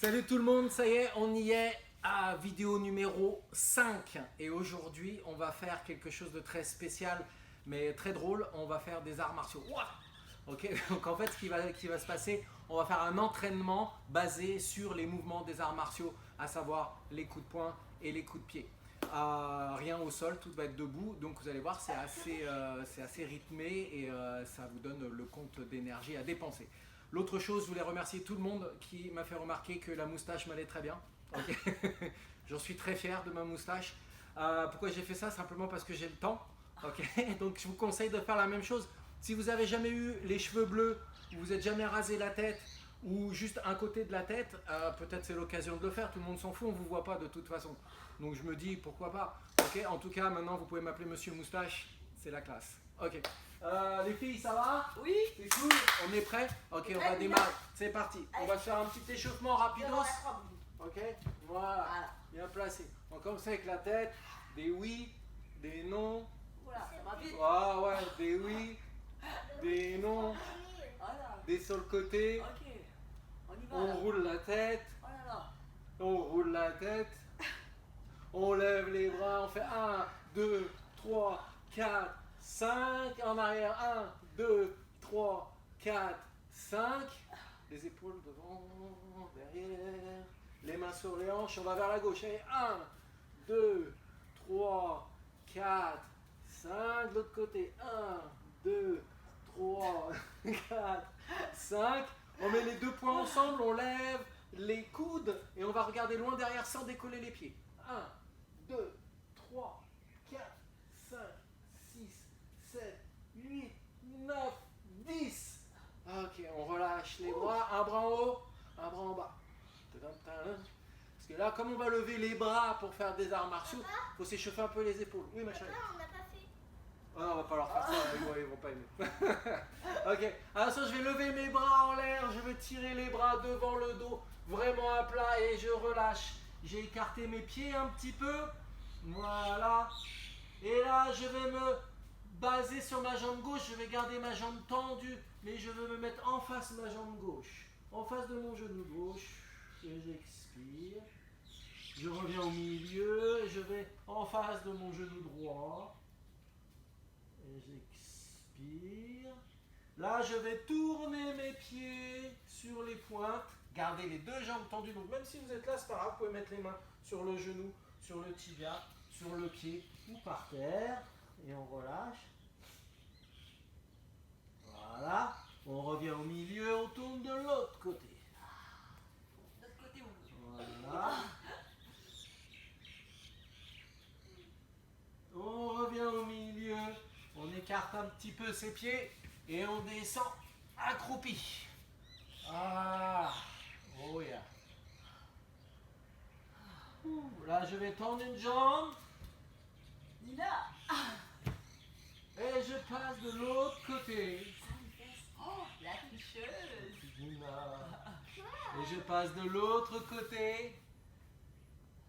Salut tout le monde, ça y est, on y est à vidéo numéro 5 et aujourd'hui on va faire quelque chose de très spécial mais très drôle, on va faire des arts martiaux. Ouah, ok, donc en fait ce qui va se passer, on va faire un entraînement basé sur les mouvements des arts martiaux, à savoir les coups de poing et les coups de pied. Rien au sol, tout va être debout, donc vous allez voir c'est assez rythmé et ça vous donne le compte d'énergie à dépenser. L'autre chose, je voulais remercier tout le monde qui m'a fait remarquer que la moustache m'allait très bien. Okay. J'en suis très fier de ma moustache. Pourquoi j'ai fait ça? Simplement parce que j'ai le temps. Okay. Donc je vous conseille de faire la même chose. Si vous n'avez jamais eu les cheveux bleus, ou vous n'êtes jamais rasé la tête, ou juste un côté de la tête, peut-être c'est l'occasion de le faire. Tout le monde s'en fout, on ne vous voit pas de toute façon. Donc je me dis pourquoi pas. Okay. En tout cas, maintenant vous pouvez m'appeler Monsieur Moustache. C'est la classe. Ok. Les filles, ça va? Oui. C'est cool. On est prêts? Ok, on va démarrer. C'est parti. On va faire un petit échauffement rapidos. Ok, voilà. Bien placé. On commence avec la tête. Des oui, des non. Voilà, ça va vite. Ah ouais, des oui, des non. Voilà. Des sur le côté. Ok. On y va. On là. roule la tête. Oh là là. On roule la tête. On lève les bras. On fait 1, 2, 3, 4, 5. En arrière. 1, 2, 3, 4, 5. Les épaules devant, derrière. Les mains sur les hanches. On va vers la gauche. Allez, 1, 2, 3, 4, 5. De l'autre côté. 1, 2, 3, 4, 5. On met les deux poings ensemble. On lève les coudes. Et on va regarder loin derrière sans décoller les pieds. 1, 2, 3, 4, 5, 6, 7, 8, 9, 10. Ok, on relâche les bras, un bras en haut, un bras en bas. Parce que là, comme on va lever les bras pour faire des arts martiaux, il faut s'échauffer un peu les épaules. Oui, ma chérie. Non, on n'a pas fait. Oh non, on va pas leur faire ça, ils vont pas aimer. Ok, attention, je vais lever mes bras en l'air, je vais tirer les bras devant le dos, vraiment à plat et je relâche. J'ai écarté mes pieds un petit peu, voilà. Et là, je vais me baser sur ma jambe gauche, je vais garder ma jambe tendue, mais je veux me mettre en face de ma jambe gauche, en face de mon genou gauche, et j'expire. Je reviens au milieu, et je vais en face de mon genou droit, et j'expire. Là, je vais tourner mes pieds sur les pointes, garder les deux jambes tendues, donc même si vous êtes là, c'est pas grave, vous pouvez mettre les mains sur le genou, sur le tibia, sur le pied ou par terre, et on relâche. Voilà, on revient au milieu, on tourne de l'autre côté. L'autre côté où? Voilà. On revient au milieu, on écarte un petit peu ses pieds et on descend accroupi. Ah, oh yeah. Ouh, là, je vais tendre une jambe Nina. et je passe de l'autre côté. Oh, la tricheuse. Et je passe de l'autre côté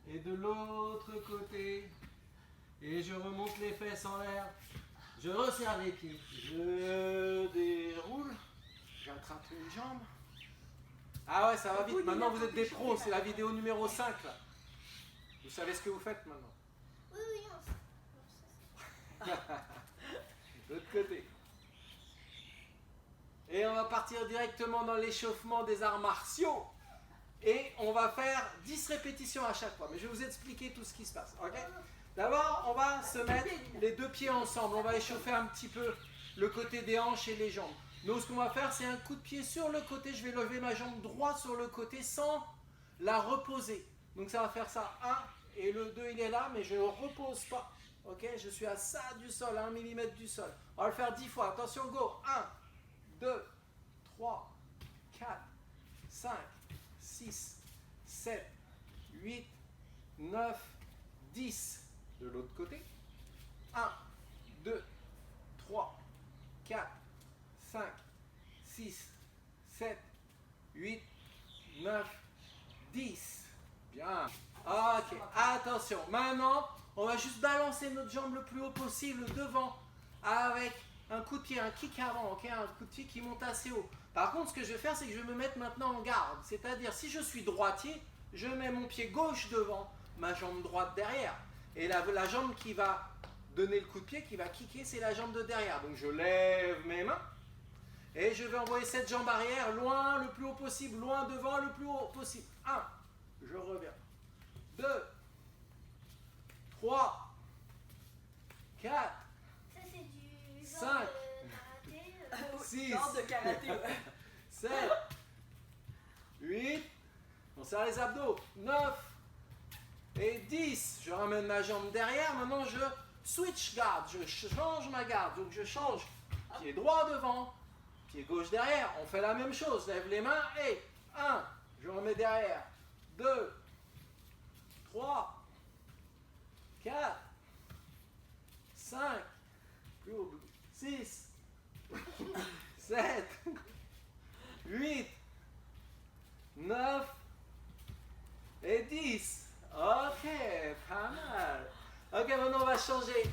et de l'autre côté et je remonte les fesses en l'air. Je resserre les pieds. Je déroule. J'attrape une jambe. Ah ouais, ça va vite. Maintenant vous êtes des pros. C'est la vidéo numéro 5 là. Vous savez ce que vous faites maintenant. Oui, oui, on sait. De l'autre côté. Et on va partir directement dans l'échauffement des arts martiaux. Et on va faire 10 répétitions à chaque fois. Mais je vais vous expliquer tout ce qui se passe. Ok? D'abord, on va se mettre les deux pieds ensemble. On va échauffer un petit peu le côté des hanches et les jambes. Donc ce qu'on va faire, c'est un coup de pied sur le côté. Je vais lever ma jambe droite sur le côté sans la reposer. Donc ça va faire ça. 1 et le 2 il est là, mais je ne repose pas. Ok? Je suis à ça du sol, à 1 mm du sol. On va le faire 10 fois. Attention, go. 1, 2, 3, 4, 5, 6, 7, 8, 9, 10. De l'autre côté. 1, 2, 3, 4, 5, 6, 7, 8, 9, 10. Bien. Ok, attention. Maintenant, on va juste balancer notre jambe le plus haut possible devant avec un coup de pied, un kick avant, ok, un coup de pied qui monte assez haut. Par contre, ce que je vais faire, c'est que je vais me mettre maintenant en garde. C'est-à-dire, si je suis droitier, je mets mon pied gauche devant, ma jambe droite derrière. Et la jambe qui va donner le coup de pied, qui va kicker, c'est la jambe de derrière. Donc je lève mes mains et je vais envoyer cette jambe arrière loin, le plus haut possible, loin devant, le plus haut possible. 1, je reviens. 2, 3, 4, Ça, c'est du genre 5, de karaté. 6, Genre de karaté, ouais. 7, 8, on serre les abdos, 9 et 10. Je ramène ma jambe derrière, maintenant je switch garde, je change ma garde, donc je change pied droit devant, pied gauche derrière, on fait la même chose, lève les mains et 1, je remets derrière, 2, 3, 4, 5, 6, 7, 8, 9 et 10. Ok, pas mal. Ok, maintenant on va changer.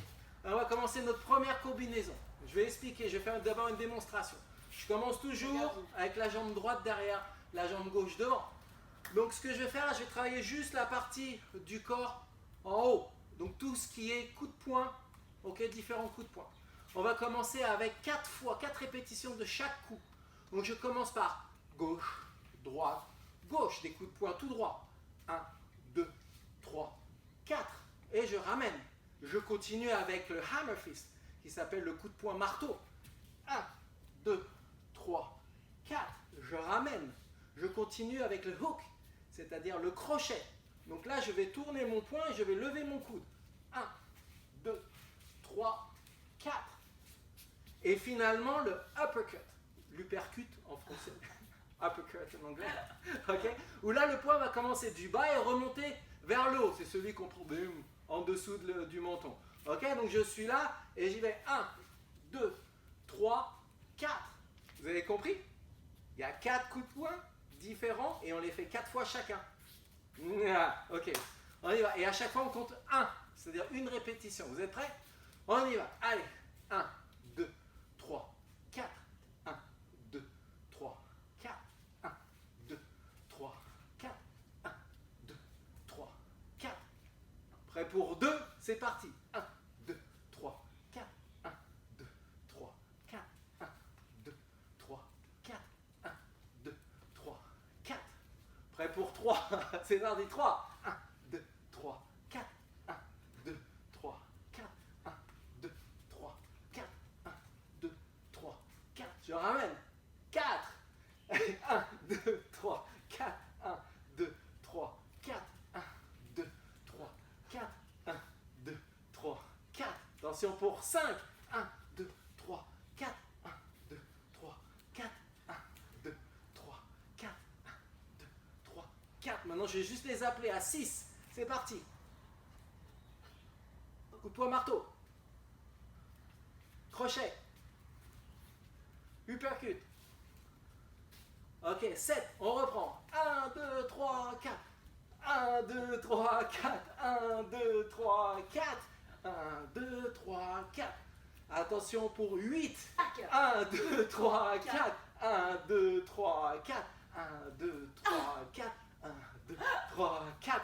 On va commencer notre première combinaison. Je vais expliquer, je vais faire d'abord une démonstration. Je commence toujours avec la jambe droite derrière, la jambe gauche devant. Donc ce que je vais faire, je vais travailler juste la partie du corps en haut. Donc tout ce qui est coup de poing, ok, différents coups de poing. On va commencer avec 4 répétitions de chaque coup. Donc je commence par gauche, droite, gauche, des coups de poing tout droit. 1, 2, 3, 4. Et je ramène. Je continue avec le hammer fist, qui s'appelle le coup de poing marteau. 1, 2, 3, 4. Je ramène. Je continue avec le hook, c'est-à-dire le crochet. Donc là, je vais tourner mon poing et je vais lever mon coude. 1, 2, 3, 4. Et finalement, le uppercut. L'uppercut en français. Uppercut en anglais. Okay? Où là, le poing va commencer du bas et remonter vers le haut. C'est celui qu'on trouve en dessous du menton. Ok, donc je suis là et j'y vais. 1, 2, 3, 4. Vous avez compris? Il y a 4 coups de poing différents et on les fait 4 fois chacun. Ok, on y va. Et à chaque fois, on compte 1, c'est-à-dire une répétition. Vous êtes prêts? On y va. Allez. 1, 2, 3, 4. 1, 2, 3, 4. 1, 2, 3, 4. 1, 2, 3, 4. Prêt pour 2? C'est parti. 1, 2, 3, 4. 1, 2, 3, 4. 1, 2, 3, 4. 1, 2, 3, 4. Prêt pour 3? C'est parti. 3. 1, 2, 3, 4. 1, 2, 3, 4. 1, 2, 3, 4. 1, 2, 3, 4. Je ramène. 4. 1, 2, 3, 4. 1, 2, 3, 4. 1, 2, 3, 4. 1, 2, 3, 4. Attention pour 5. 1, 2, 3, 4. 1, 2, 3, 4. 1, 2, 3, 4. 1, 2, 3, 4. Maintenant, je vais juste les appeler à 6. C'est parti. Coup de poing marteau. Crochet. Uppercut. Ok, 7. On reprend. 1, 2, 3, 4. 1, 2, 3, 4. 1, 2, 3, 4. 1, 2, 3, 4. Attention pour 8. 1, 2, 3, 4. 1, 2, 3, 4. 1, 2, 3, 4. 1, 2, 3, 4.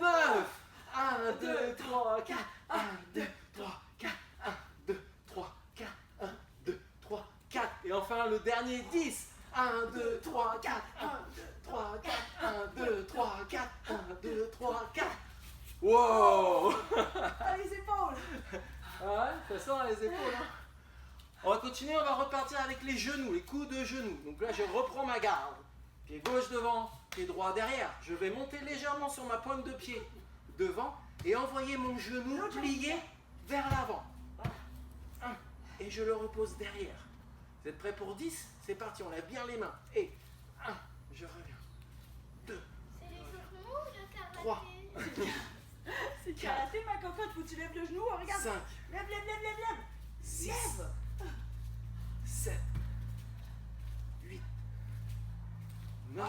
9. 1, 2, 3, 4. 1, 2, 3, 4. 1, 2, 3, 4. 1, 2, 3, 4. Et enfin le dernier 10. 1, 2, 3, 4. 1, 2, 3, 4. 1, 2, 3, 4. 1, 2, 3, 4. Wow! Ah, les épaules. Ouais, ça sent les épaules. Hein. On va continuer, on va repartir avec les genoux, les coups de genoux. Donc là, je reprends ma garde. Pied gauche devant, pied droit derrière. Je vais monter légèrement sur ma pointe de pied devant et envoyer mon genou plié vers l'avant. 1. Et je le repose derrière. Vous êtes prêts pour 10? C'est parti, on lève bien les mains. Et 1, je reviens. 2, C'est l'échauffement ou le karaté? 3, C'est karaté, ma cocotte. Faut que tu lèves le genou. Regarde. 5, Lève, lève, lève, lève, lève. 6, Lève. 7, 8, 9,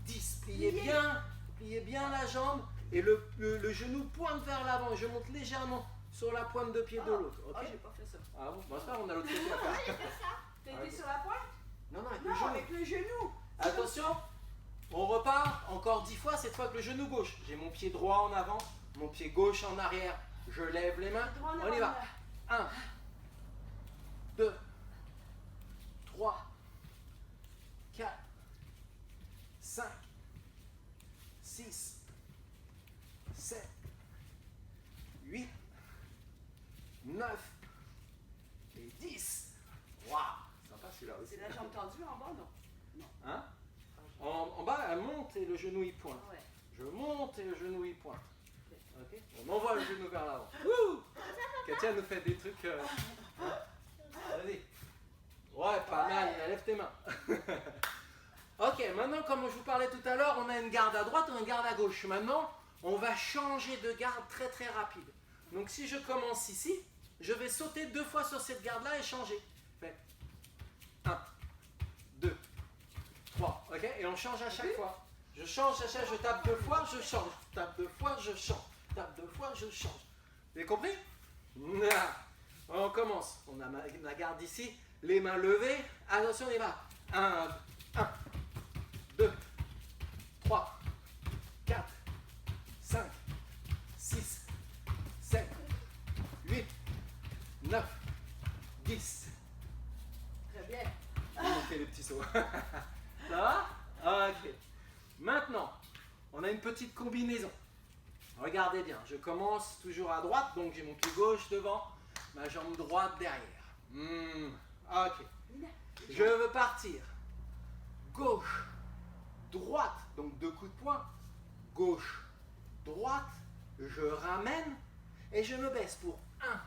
10. Pliez bien la jambe et le genou pointe vers l'avant. Je monte légèrement sur la pointe de pied de l'autre. Ah, Ok? j'ai pas fait ça. Ah bon, bah ça, on a l'autre côté à Moi, faire. j'ai fait ça. T'as été sur la pointe? Non, non, avec le Non, genou. avec le genou. Attention, on repart encore 10 fois, cette fois avec le genou gauche. J'ai mon pied droit en avant, mon pied gauche en arrière. Je lève les mains. Droit en On y avant. va. 1, 2, 3, 4, 5, 6, 7, 8, 9 et 10. Waouh, sympa celui-là aussi. C'est la jambe tendue en bas, non? Hein? En bas, elle monte et le genou il pointe. Ouais. Je monte et le genou il pointe. Ok. On envoie le genou vers l'avant. Ouh! Katia nous fait des trucs. Vas-y. Ouais, pas mal. Lève tes mains. Ok, maintenant, comme je vous parlais tout à l'heure, on a une garde à droite et une garde à gauche. Maintenant, on va changer de garde très très rapide. Donc, si je commence ici, je vais sauter 2 fois sur cette garde-là et changer. Fait 1, 2, 3. Ok? Et on change à chaque fois. Je change à chaque fois, je tape 2 fois, je change. Je tape 2 fois, je change. Je tape 2 fois, je change. Vous avez compris? On commence. On a ma garde ici. Les mains levées. Attention, on y va. 1, 2, 3, 4, 5, 6, 7, 8, 9, 10. Très bien. On fait les petits sauts. Ça va? Ok. Maintenant, on a une petite combinaison. Regardez bien, je commence toujours à droite, donc j'ai mon pied gauche devant, ma jambe droite derrière. Ok. Je veux partir. Gauche, droite, donc 2 coups de poing. Gauche, droite, je ramène et je me baisse pour 1,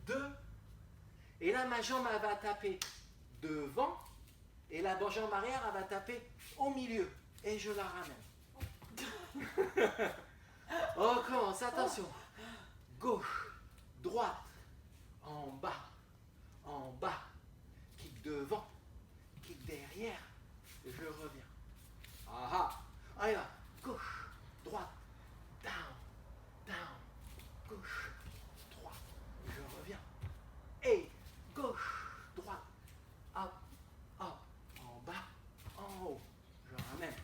2. Et là, ma jambe, elle va taper devant. Et la jambe arrière, elle va taper au milieu. Et je la ramène. On commence, attention. Gauche, droite, en bas, kick devant, kick derrière. Et je reviens. Ah ah. Allez là. Gauche, droite, down, gauche, droite. Je reviens. Et gauche, droite, up, en bas, en haut. Je ramène.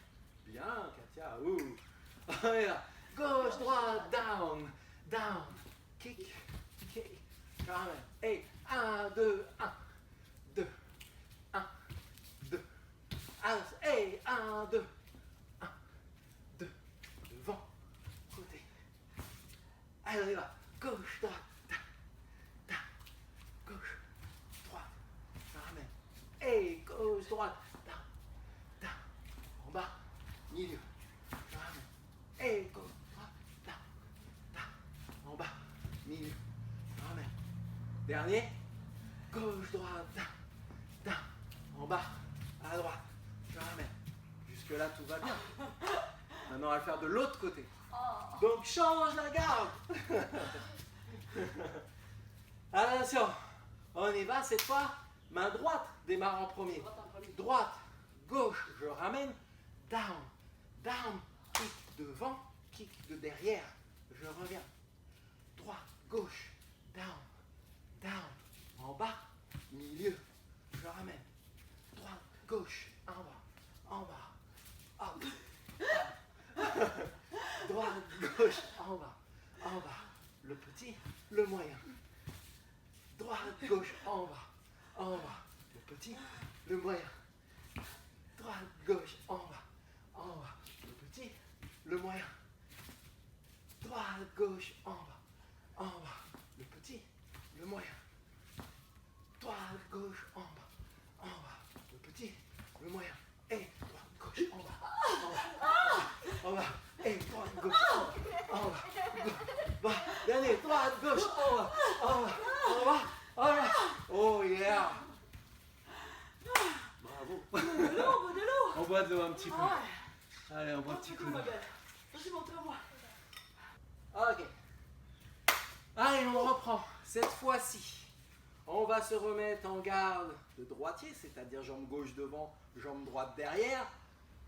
Bien, Katia. Ouh. Allez là. Gauche, droite, down, kick. Je ramène. Et 1, 2, 1, 2, 1, 2. Et 1, 2, 1, 2. Devant, côté. Allez là. Gauche, droite, down, gauche, droite. Je ramène. Et gauche, droite, down. En bas, milieu. Je ramène. Et gauche, droite, down. En bas, milieu. Je ramène. Dernier. Gauche, droite, down. En bas, à droite. Je ramène. Jusque là, tout va bien. Maintenant, on va le faire de l'autre côté. Donc, change la garde. Attention. On y va cette fois. Main droite démarre en premier. Droite, gauche, je ramène. Down, kick devant, kick de derrière. Je reviens. Droite, gauche, down. En bas, milieu. Je ramène. Droite, gauche, en bas. Up. Droite, gauche, en bas. Le petit, le moyen. Droite, gauche, en bas. Le petit, le moyen. Droite, gauche, en bas. Le petit, le moyen. Droite, gauche, en bas. Le petit, le moyen. Droite, gauche, en bas. Le petit, le moyen. Et droite, gauche, en bas. En bas. Et droite, gauche, en bas. Dernier, droite, gauche, en bas. Oh yeah. Bravo. De l'eau. On boit de l'eau un petit peu. Ah ouais. Allez, on boit un petit Du coup. coup, ma gueule. Vas-y, montre-moi. Ok. Allez, on reprend. Cette fois-ci, on va se remettre en garde de droitier, c'est-à-dire jambe gauche devant, jambe droite derrière.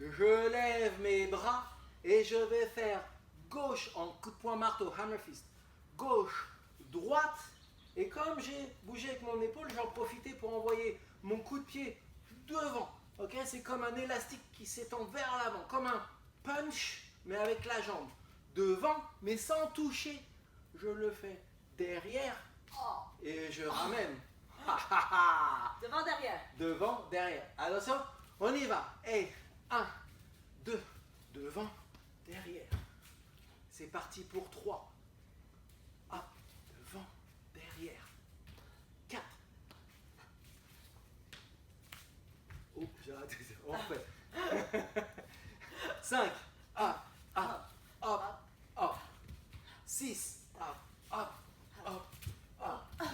Je lève mes bras et je vais faire gauche en coup de poing marteau, hammer fist. Gauche, droite Et comme j'ai bougé avec mon épaule, j'en profitais pour envoyer mon coup de pied devant. Ok, c'est comme un élastique qui s'étend vers l'avant, comme un punch, mais avec la jambe. Devant, mais sans toucher. Je le fais derrière Oh. et je ramène. Devant, derrière. Devant, derrière. Attention, on y va. Et 1, 2, devant, derrière. C'est parti pour 3. Hop, devant, derrière. 4. Oh, j'ai raté ça. On refait. 5. Hop, hop, hop, hop. 6. Hop, hop, hop, hop.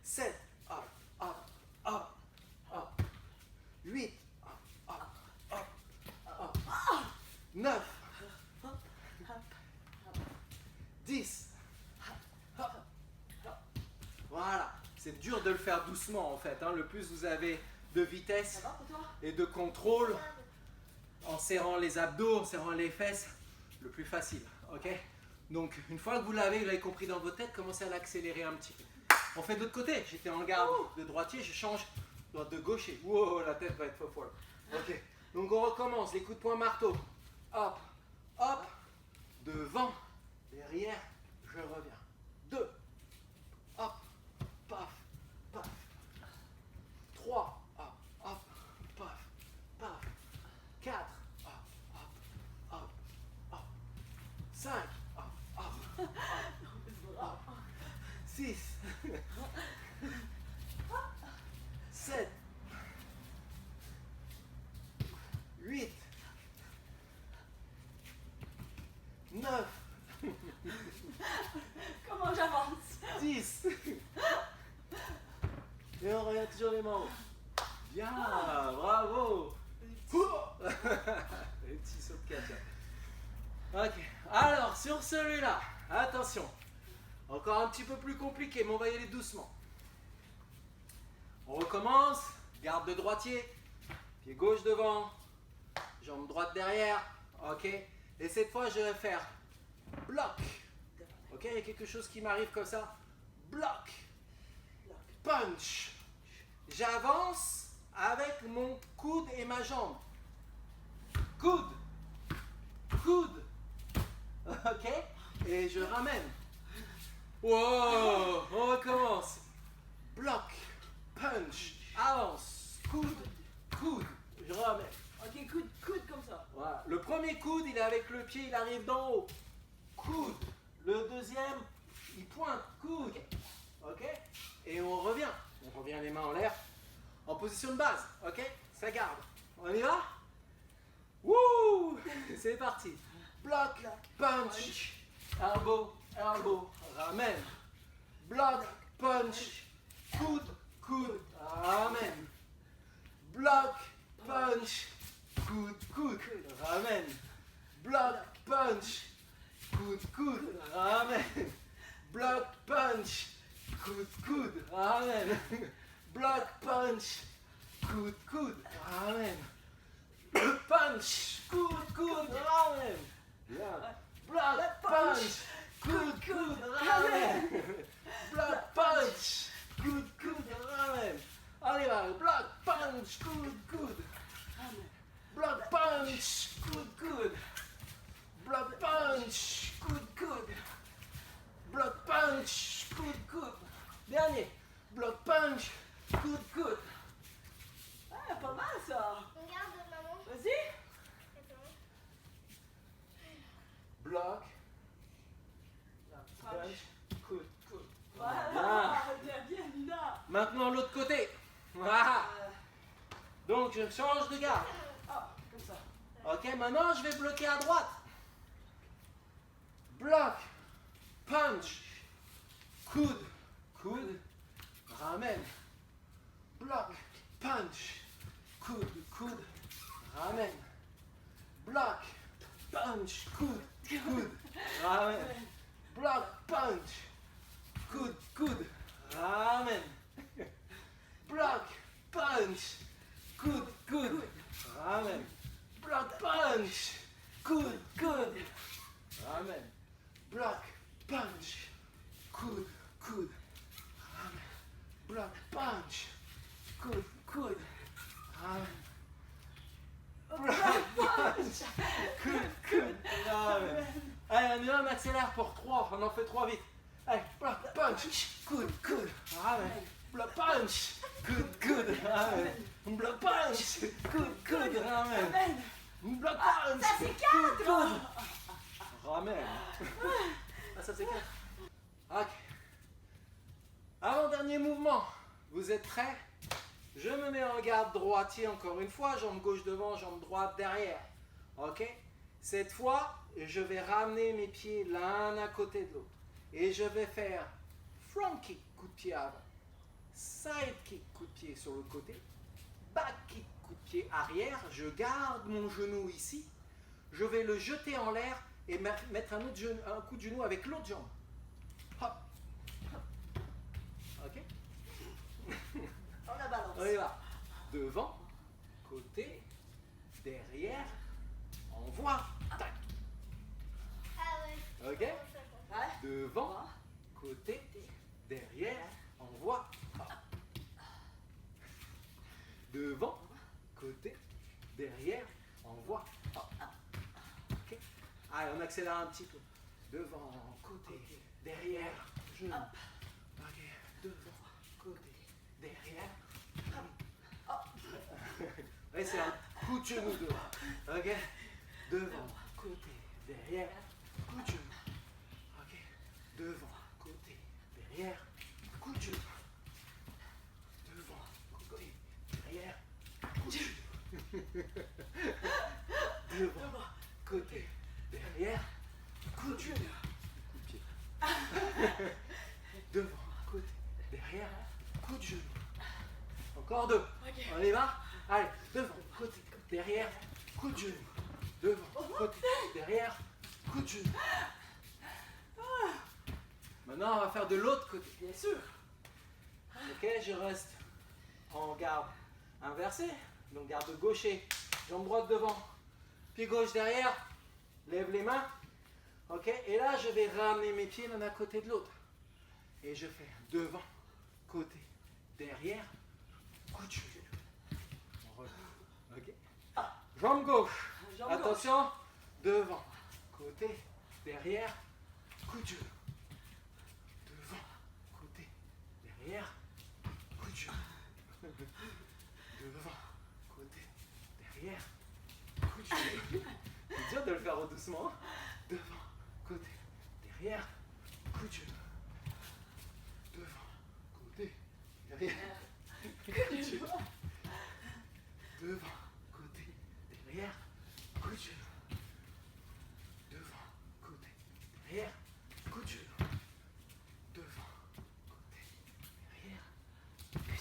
7. Hop, hop, hop, hop. 8. Hop, hop, hop, hop. 9. 10. Voilà. C'est dur de le faire doucement en fait. Hein. Le plus vous avez de vitesse Ça va pour toi? et de contrôle, en serrant les abdos, en serrant les fesses, le plus facile. Ok? Donc une fois que vous l'avez compris dans votre tête, commencez à l'accélérer un petit peu. On fait de l'autre côté. J'étais en garde de droitier, je change de gaucher. Wow, la tête va être folle. Ok. Donc on recommence. Les coups de poing marteau. Hop, hop, devant, derrière, je reviens. 2. Hop, paf, paf. 3. Hop, hop, paf, paf. 4. Hop, hop, hop, hop. 5. Hop, hop, hop, hop. 6. 7. 8. 9. Comment j'avance? 10. Et on revient toujours les mains en haut. Bien, bravo. Les petits sauts de catch. Ok, alors sur celui-là, attention. Encore un petit peu plus compliqué, mais on va y aller doucement. On recommence. Garde de droitier. Pied gauche devant. Jambe droite derrière. Ok. Et cette fois, je vais faire bloc. Ok, il y a quelque chose qui m'arrive comme ça. Bloc. Punch. J'avance avec mon coude et ma jambe. Coude. Coude. Ok. Et je ramène. Wow. On recommence. Bloc. Punch. Avance. Coude. Coude. Je ramène. Ok, coude comme ça. Voilà. Le premier coude, il est avec le pied, il arrive d'en haut. Coude. Le deuxième, il pointe. Coude. Ok. Et on revient. On revient les mains en l'air. En position de base. Ok. Ça garde. On y va? Wouh. C'est parti. Bloc. Punch. Elbow. Elbow. Ramène. Bloc. Punch. Coude. Coude. Ramène. Bloc. Punch. Coude, coude, ramène. Bloc, punch. Coude, coude, ramène. Bloc, punch. Coude, coude, ramène. Bloc, punch. Coude, coude, ramène. Punch. Coude, coude, ramène. Bloc, punch. Coude, coude, ramène. Bloc, punch. Coude, coude, ramène. Allez, va. Bloc, punch. Coude, coude. Block punch, coude, coude. Block punch, coude, coude. Block punch, coude, coude. Dernier. Block punch, coude, coude. Ah, pas mal ça. Regarde, maman. Vas-y. Attends. Block, Punch. punch, coude, coude. Voilà. Bien, Nina. Maintenant l'autre côté. Voilà. Donc je change de garde. Ah, comme ça. Ok, maintenant je vais bloquer à droite. Bloc, punch, coude, coude, ramène. Bloc, punch, coude, coude, ramène. Bloc, punch, coude, coude, ramène. Bloc, punch, coude, coude, ramène. Bloc, punch, coude, coude, ramène. Bloc, punch, coude, coude, ramène. Bloc, punch, coude, coude, punch. Good, good. Ramen. Allez, on y va, on accélère pour 3. On en fait 3 vite. Allez, block punch. Good, good. Ramen. Block punch. Good, good. Ramen. Block punch. Good, good. Ramen. Block punch. Ça c'est 4. Ramen. Ah, ça c'est 4. Ok. Avant-dernier mouvement. Vous êtes prêts? Je me mets en garde droitier encore une fois. Jambe gauche devant, jambe droite derrière. Ok? Cette fois, je vais ramener mes pieds l'un à côté de l'autre. Et je vais faire front kick, coup de pied avant. Side kick, coup de pied sur le côté. Back kick, coup de pied arrière. Je garde mon genou ici. Je vais le jeter en l'air et mettre un coup de genou avec l'autre jambe. Hop. Ok? On la balance. On y va. Devant, côté, derrière, envoie. Tac. Ah ouais. Ok? Ouais. Devant, côté, derrière, envoie. Hop. Devant, côté, derrière, envoie. Hop. Ok? Allez, on accélère un petit peu. Devant, côté, derrière, genou. Ok. Devant, côté, derrière. Ouais, c'est un coup de genou devant. Ok? Devant, côté, derrière, coup de genou. Ok? Devant, côté, derrière, coup de genou. Devant, côté, derrière, coup de genou. Devant, côté, derrière, coup de genou. Coup de pied. Devant, côté, derrière, coup de genou. Encore 2. Ok. On y va? Allez, devant, côté, derrière, coup de genou. Devant, côté, derrière, coup de genou. Maintenant, on va faire de l'autre côté. Bien sûr. Ok, je reste en garde inversée. Donc garde gaucher, jambe droite devant, pied gauche derrière. Lève les mains. Ok, et là, je vais ramener mes pieds l'un à côté de l'autre. Et je fais devant, côté, derrière, coup de genou. On relève. Ok. Jambe gauche. Jambe Attention. Devant, côté, derrière, coup de genou. Devant, côté, derrière, coup de genou. Devant, côté, derrière, coup de genou. C'est dur de le faire doucement. Devant, côté, derrière, coup de genou. Devant, côté, derrière, coup de genou. Devant, côté, derrière, coup de genou. Devant, côté, derrière, coup de genou. Devant, côté, derrière,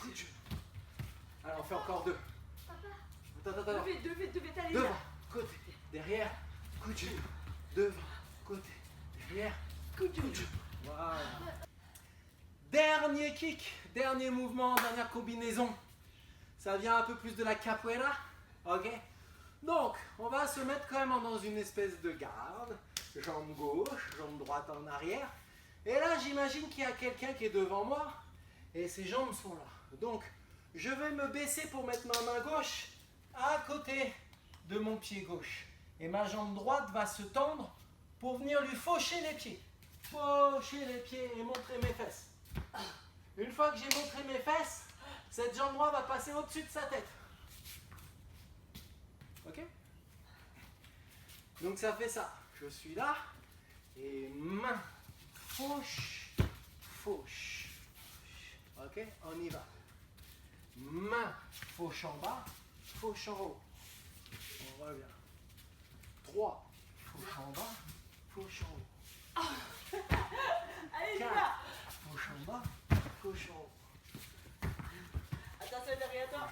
coup de genou. Alors on fait encore 2. Attends. Devez aller Devant, là. côté, derrière, coup de genou. Devant, côté, derrière, Coup de coup de genou. genou. Voilà. Dernier kick, dernier mouvement, dernière combinaison. Ça vient un peu plus de la capoeira. Ok? Donc, on va se mettre quand même dans une espèce de garde. Jambe gauche, jambe droite en arrière. Et là, j'imagine qu'il y a quelqu'un qui est devant moi. Et ses jambes sont là. Donc, je vais me baisser pour mettre ma main gauche à côté de mon pied gauche. Et ma jambe droite va se tendre pour venir lui faucher les pieds. Faucher les pieds et montrer mes fesses. Une fois que j'ai montré mes fesses, cette jambe droite va passer au-dessus de sa tête. Ok? Donc ça fait ça. Je suis là. Et main. Fauche. Fauche. Ok? On y va. Main. Fauche en bas. Fauche en haut. On revient. 3. Fauche en bas. Fauche en haut. Allez, 4. là. Fauche en bas. Fauche en haut. Attention derrière toi.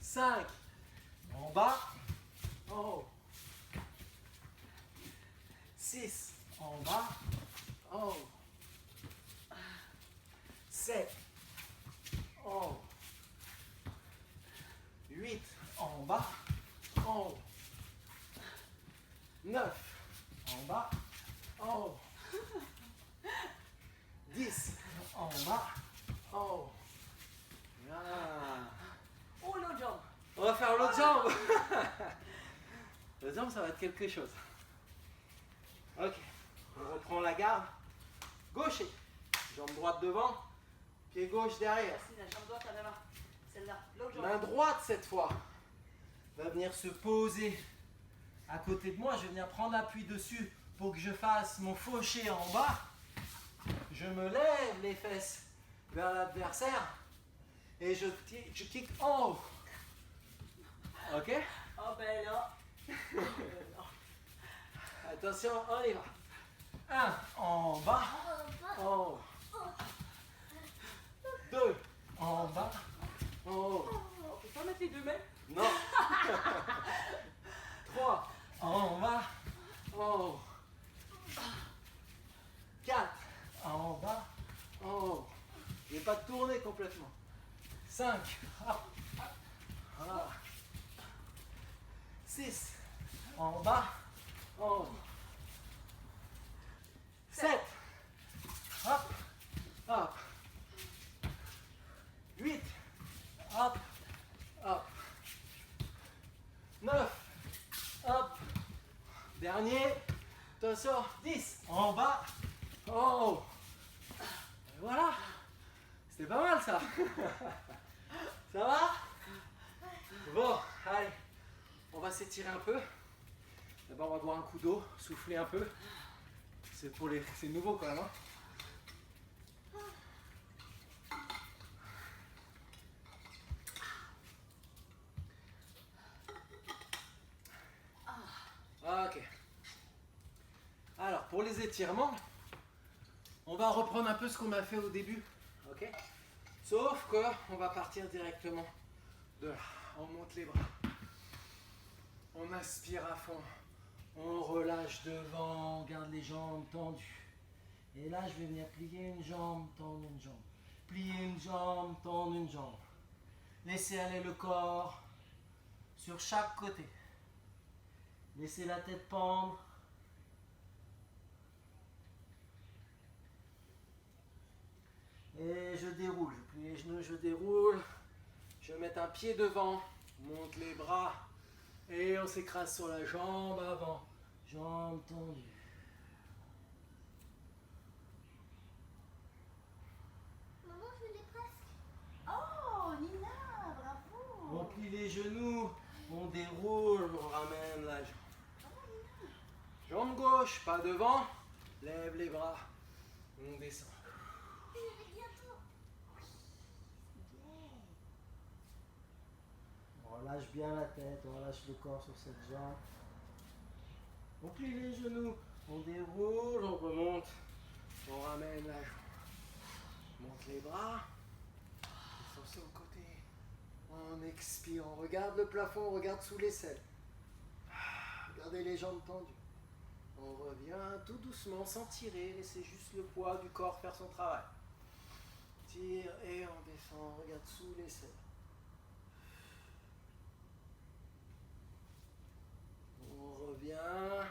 5. En bas. En haut. 6. En bas. En haut. 7. En haut. 8. En bas. En haut. 9. En bas. En haut. 10. En bas. En haut. Voilà. Oh, l'autre jambe. On va faire l'autre jambe. septembre, ça va être quelque chose. Ok, on reprend la garde. Gaucher, jambe droite devant, pied gauche derrière. Merci, la jambe droite à la main. Celle-là, l'autre jambe. Main droite cette fois va venir se poser à côté de moi. Je vais venir prendre appui dessus pour que je fasse mon fauché en bas. Je me lève les fesses vers l'adversaire et je kick en haut. Ok? Oh ben là. Attention, on y va. 1 en bas, en haut. 2 en bas, en haut. On peut pas mettre les deux mains? Non. 3 en bas, en haut. 4 en bas, en haut. Je ne vais pas tourner complètement. 5. Voilà. 6 en bas, en haut. 7. Hop, hop. 8. Hop, hop. 9. Hop. Dernier. Attention. 10. En bas, en haut. Et voilà. C'était pas mal ça. Ça va? Bon, allez. On va s'étirer un peu. D'abord, on va boire un coup d'eau, souffler un peu. C'est nouveau quand même. Hein. Ok. Alors, pour les étirements, on va reprendre un peu ce qu'on a fait au début. Ok. Sauf que on va partir directement de là. On monte les bras. On inspire à fond. On relâche devant, on garde les jambes tendues. Et là, je vais venir plier une jambe, tendre une jambe. Plier une jambe, tendre une jambe. Laissez aller le corps sur chaque côté. Laissez la tête pendre. Et je déroule. Je plie les genoux, je déroule. Je vais mettre un pied devant. Monte les bras. Et on s'écrase sur la jambe avant. Jambe tendue. Maman, je l'ai presque. Oh, Nina, bravo. On plie les genoux. On déroule. On ramène la jambe. Jambe gauche, pas devant. Lève les bras. On descend. Je l'ai bientôt. On relâche bien la tête, on relâche le corps sur cette jambe. On plie les genoux, on déroule, on remonte, on ramène la jambe. On monte les bras, descend sur le côté. On expire, on regarde le plafond, on regarde sous l'aisselle. Regardez les jambes tendues. On revient tout doucement, sans tirer, laissez juste le poids du corps faire son travail. Tire et on descend, on regarde sous l'aisselle. On revient,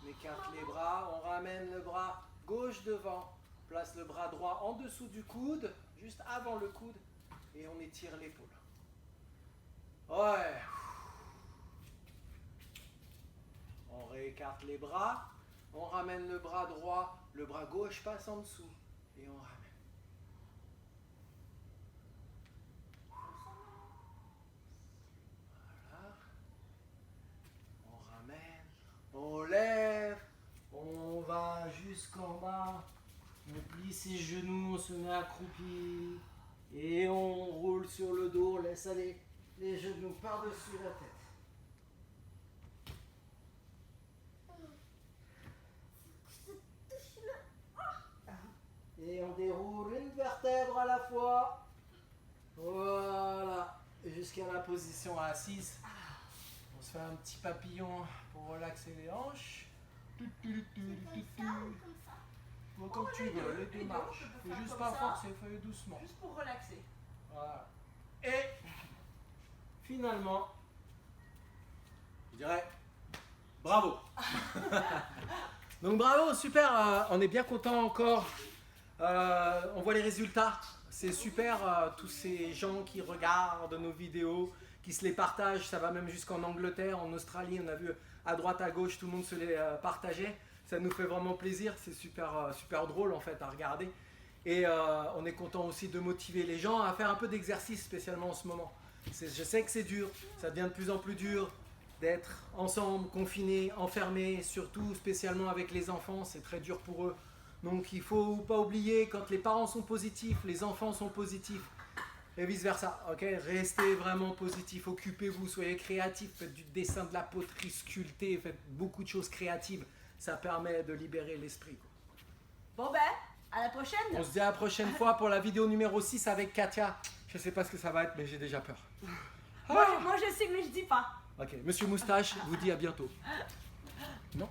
on écarte les bras, on ramène le bras gauche devant, place le bras droit en dessous du coude, juste avant le coude, et on étire l'épaule. Ouais. On réécarte les bras, on ramène le bras droit, le bras gauche passe en dessous, et on ramène. Voilà. On ramène, on lève, on va jusqu'en bas, on plie ses genoux, on se met accroupi, et on roule sur le dos, on laisse aller les genoux par-dessus la tête. Et on déroule une vertèbre à la fois. Voilà. Jusqu'à la position assise. On se fait un petit papillon pour relaxer les hanches. C'est comme ça ou comme ça? Bon, comme tu les veux, deux, les les deux deux, marches. je peux Faut faire juste comme pas ça. forcer, fais doucement. Juste pour relaxer. Voilà. Et finalement, je dirais bravo. Donc bravo, super, on est bien content encore. On voit les résultats. C'est super, tous ces gens qui regardent nos vidéos, qui se les partagent. Ça va même jusqu'en Angleterre, en Australie. On a vu à droite, à gauche, tout le monde se les partageait. Ça nous fait vraiment plaisir. C'est super, super drôle en fait à regarder. Et on est content aussi de motiver les gens à faire un peu d'exercice, spécialement en ce moment. Je sais que c'est dur, ça devient de plus en plus dur d'être ensemble, confinés, enfermés, surtout spécialement avec les enfants, c'est très dur pour eux. Donc il ne faut pas oublier, quand les parents sont positifs, les enfants sont positifs, et vice versa. Okay, restez vraiment positifs, occupez-vous, soyez créatifs, faites du dessin, de la poterie, sculptez, faites beaucoup de choses créatives, ça permet de libérer l'esprit. Bon ben, à la prochaine. On se dit à la prochaine fois pour la vidéo numéro 6 avec Katia. Je ne sais pas ce que ça va être, mais j'ai déjà peur. Moi je sais, mais je dis pas. Ok, Monsieur Moustache vous dit à bientôt. Non ?